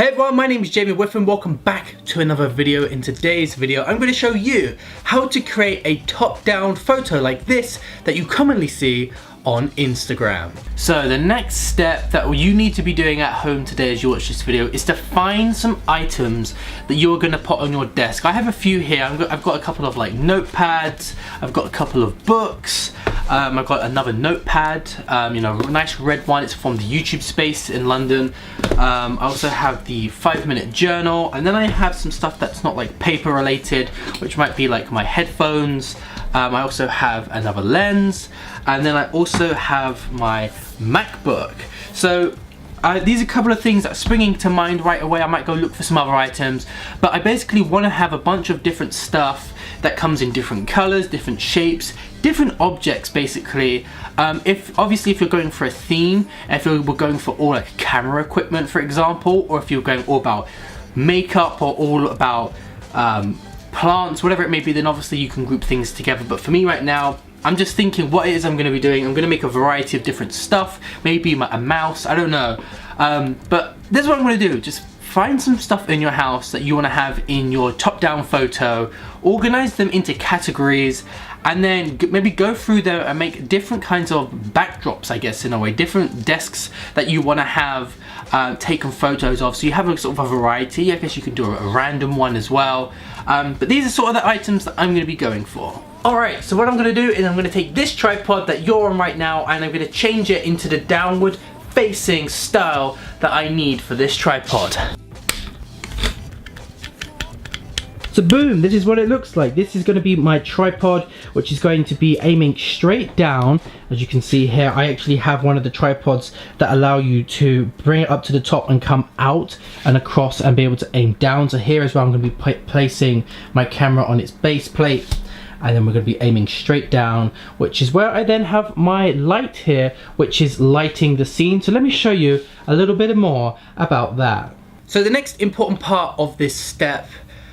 Hey everyone, my name is Jamie Whiff and welcome back to another video. In today's video, I'm going to show you how to create a top-down photo like this that you commonly see on Instagram. So the next step that you need to be doing at home today as you watch this video is to find some items that you're going to put on your desk. I have a few here. I've got a couple of like notepads, I've got a couple of books, I've got another notepad, you know, a nice red one. It's from the YouTube space in London. I also have the 5-minute journal, and then I have some stuff that's not like paper related, which might be like my headphones. I also have another lens, and then I also have my MacBook. So these are a couple of things that are springing to mind right away. I might go look for some other items, but I basically want to have a bunch of different stuff that comes in different colors, different shapes, different objects basically. If you're going for a theme, if you're going for all like camera equipment for example, or if you're going all about makeup or all about plants, whatever it may be, then obviously you can group things together. But for me right now, I'm just thinking what it is I'm going to be doing. I'm going to make a variety of different stuff, maybe a mouse, I don't know. But this is what I'm going to do. Just find some stuff in your house that you want to have in your top-down photo, organize them into categories, and then maybe go through there and make different kinds of backdrops, I guess, in a way, different desks that you want to have taken photos of, so you have a sort of a variety. I guess you can do a random one as well, but these are sort of the items that I'm going to be going for. Alright, so what I'm going to do is I'm going to take this tripod that you're on right now and I'm going to change it into the downward facing style that I need for this tripod. So boom, this is what it looks like. This is going to be my tripod, which is going to be aiming straight down. As you can see here, I actually have one of the tripods that allow you to bring it up to the top and come out and across and be able to aim down. So here is where I'm going to be placing my camera on its base plate. And then we're going to be aiming straight down, which is where I then have my light here, which is lighting the scene. So let me show you a little bit more about that. So the next important part of this step,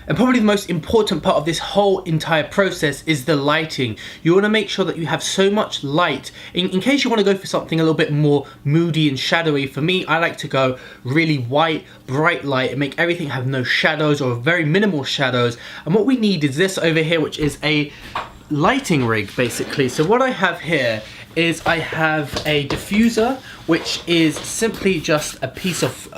and probably the most important part of this whole entire process, is the lighting. You want to make sure that you have so much light in case you want to go for something a little bit more moody and shadowy. For me, I like to go really white, bright light and make everything have no shadows or very minimal shadows. And what we need is this over here, which is a lighting rig basically. So what I have here is I have a diffuser, which is simply just a piece of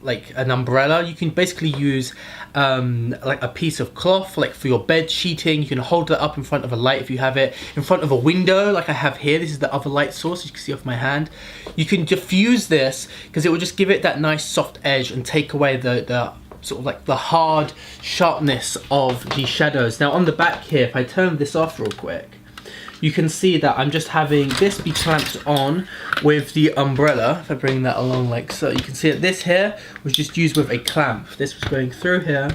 like an umbrella. You can basically use like a piece of cloth, like for your bed sheeting. You can hold that up in front of a light if you have it in front of a window like I have here. This is the other light source, you can see off my hand. You can diffuse this because it will just give it that nice soft edge and take away the sort of like the hard sharpness of the shadows. Now on the back here, if I turn this off real quick, you can see that I'm just having this be clamped on with the umbrella. If I bring that along like so, you can see that this here was just used with a clamp. This was going through here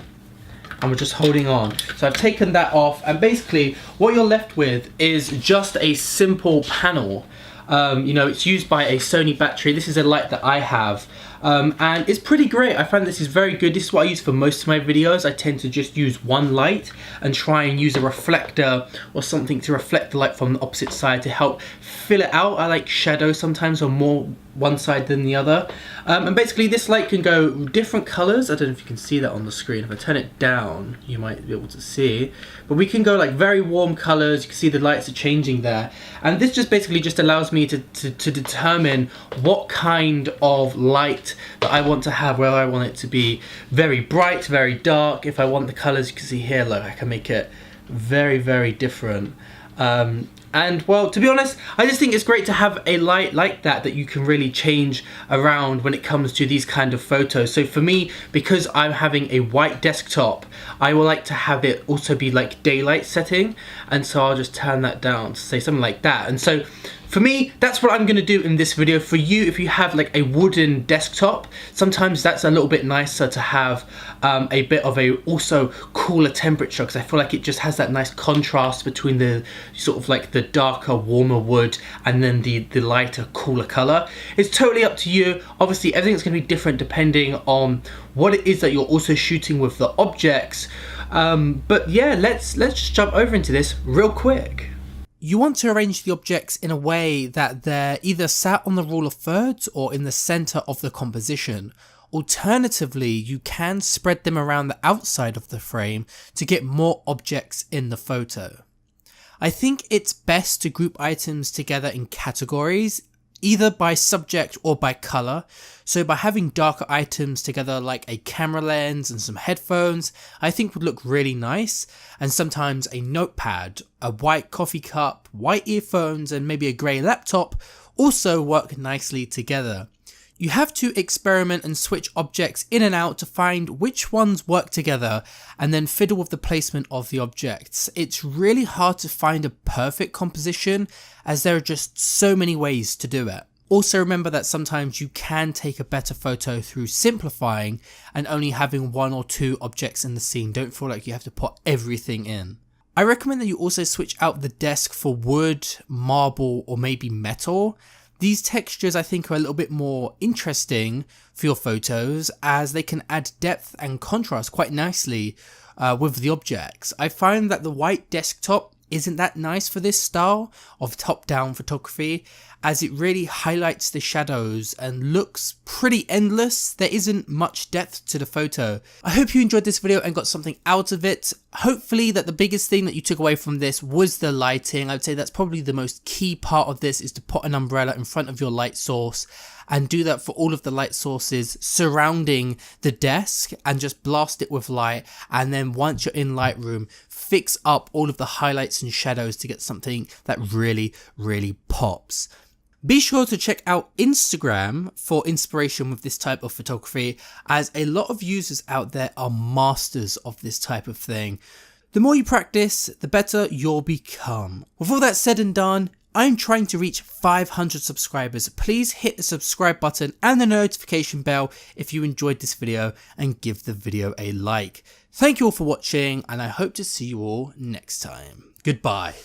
and we're just holding on. So I've taken that off, and basically what you're left with is just a simple panel. You know, it's used by a Sony battery. This is a light that I have. And it's pretty great. I find this is very good. This is what I use for most of my videos. I tend to just use one light and try and use a reflector or something to reflect the light from the opposite side to help fill it out. I like shadow sometimes on more one side than the other. And basically this light can go different colors. I don't know if you can see that on the screen. If I turn it down, you might be able to see. But we can go like very warm colors. You can see the lights are changing there. And this just basically just allows me to determine what kind of light that I want to have, whether I want it to be very bright, very dark. If I want the colors, you can see here, look, I can make it very, very different. And well, to be honest, I just think it's great to have a light like that you can really change around when it comes to these kind of photos. So for me, because I'm having a white desktop, I would like to have it also be like daylight setting, and so I'll just turn that down to say something like that. And so for me, that's what I'm going to do in this video. For you, if you have like a wooden desktop, sometimes that's a little bit nicer to have a bit of a also cooler temperature, because I feel like it just has that nice contrast between the sort of like the darker, warmer wood and then the lighter, cooler color. It's totally up to you. Obviously, everything's going to be different depending on what it is that you're also shooting with the objects. But yeah, let's just jump over into this real quick. You want to arrange the objects in a way that they're either sat on the rule of thirds or in the center of the composition. Alternatively, you can spread them around the outside of the frame to get more objects in the photo. I think it's best to group items together in categories, either by subject or by color. So by having darker items together like a camera lens and some headphones, I think would look really nice. And sometimes a notepad, a white coffee cup, white earphones, and maybe a grey laptop also work nicely together. You have to experiment and switch objects in and out to find which ones work together and then fiddle with the placement of the objects. It's really hard to find a perfect composition as there are just so many ways to do it. Also remember that sometimes you can take a better photo through simplifying and only having 1 or 2 objects in the scene. Don't feel like you have to put everything in. I recommend that you also switch out the desk for wood, marble, or maybe metal. These textures I think are a little bit more interesting for your photos as they can add depth and contrast quite nicely with the objects. I find that the white desktop isn't that nice for this style of top-down photography as it really highlights the shadows and looks pretty endless. There isn't much depth to the photo. I hope you enjoyed this video and got something out of it. Hopefully that the biggest thing that you took away from this was the lighting. I would say that's probably the most key part of this, is to put an umbrella in front of your light source and do that for all of the light sources surrounding the desk and just blast it with light. And then once you're in Lightroom, fix up all of the highlights and shadows to get something that really pops. Be sure to check out Instagram for inspiration with this type of photography, as a lot of users out there are masters of this type of thing. The more you practice, the better you'll become. With all that said and done, I'm trying to reach 500 subscribers. Please hit the subscribe button and the notification bell if you enjoyed this video, and give the video a like. Thank you all for watching, and I hope to see you all next time. Goodbye.